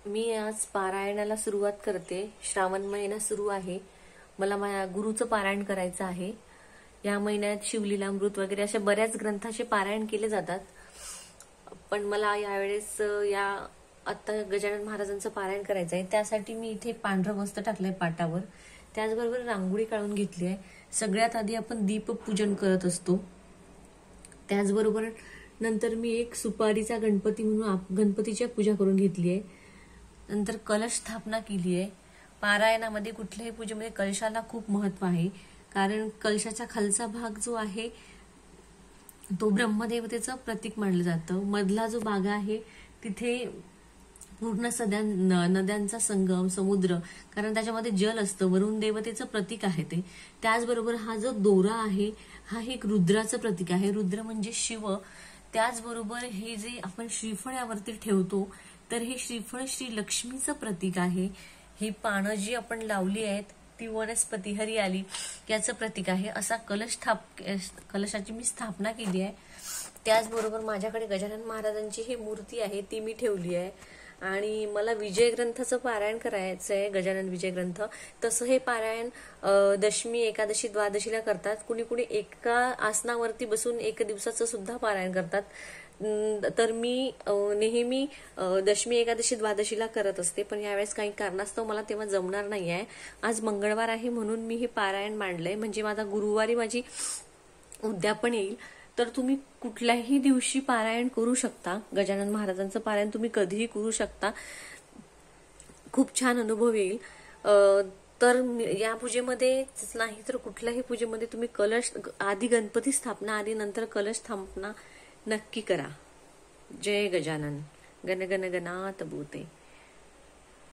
मी आज पारायणाला सुरुवात करते। श्रावण महिना सुरू आहे। मला माझ्या गुरुचं पारायण करायचं आहे। या महिन्यात शिवलीलामृत वगैरे अशा बऱ्याच ग्रंथाचे पारायण केले जातात, पण मला यावेळेस आता गजानन महाराजांचं पारायण करायचं आहे। त्यासाठी मी इथे पांढरं वस्त्र टाकलंय पाटावर, त्याचबरोबर रांगोळी काढून घेतली आहे। सगळ्यात आधी आपण दीपपूजन करत असतो, त्याचबरोबर नंतर मी एक सुपारीचा गणपती म्हणून गणपतीची पूजा करून घेतली आहे। नंतर कलश स्थापना केली आहे। पारायणामध्ये कुठल्याही पूजेमध्ये कलशाला खूप महत्व आहे, कारण कलशाचा खालचा भाग जो आहे तो ब्रह्मदेवतेचं प्रतीक मानलं जातं। मधला जो भाग आहे तिथे पूर्ण नद्यांचा संगम, समुद्र, कारण त्याच्यामध्ये जल असतं, वरुण देवतेचं प्रतीक आहे ते। त्याचबरोबर हा जो दोरा आहे हा एक रुद्राचं प्रतीक आहे। रुद्र म्हणजे शिव। त्याचबरोबर हे जे आपण श्रीफळ यावरती ठेवतो, तर हे श्रीफळ श्री लक्ष्मीचं प्रतीक आहे। ही पानं जी आपण लावली आहेत ती वनस्पती हरियाली याचं प्रतीक आहे। असा कलशाची मी स्थापना केली आहे। त्याचबरोबर माझ्याकडे गजानन महाराजांची ही मूर्ती आहे, ती मी ठेवली आहे। आणि मला विजय ग्रंथाचं पारायण करायचं आहे, गजानन विजय ग्रंथ। तसं हे पारायण दशमी, एकादशी, द्वादशीला करतात। कुणी कुणी एका आसनावरती बसून एक दिवसाचं सुद्धा पारायण करतात, तर मी नेहमी दशमी, एकादशी, द्वादशीला करत असते, पण यावेळेस काही कारणास्तव मला तेव्हा जमणार नाही आहे। आज मंगळवार आहे म्हणून मी हे पारायण मांडलंय, म्हणजे माझा गुरुवारी माझी उद्यापन येईल। तर तुम्ही कुठल्याही दिवशी पारायण करू शकता। गजानन महाराजांचं पारायण तुम्ही कधीही करू शकता, खूप छान अनुभव येईल। तर या पूजेमध्येच नाही तर कुठल्याही पूजेमध्ये तुम्ही कलश आधी, गणपती स्थापना आधी, नंतर कलश स्थापना नक्की करा। जय गजानन। गण गण गणात बोते।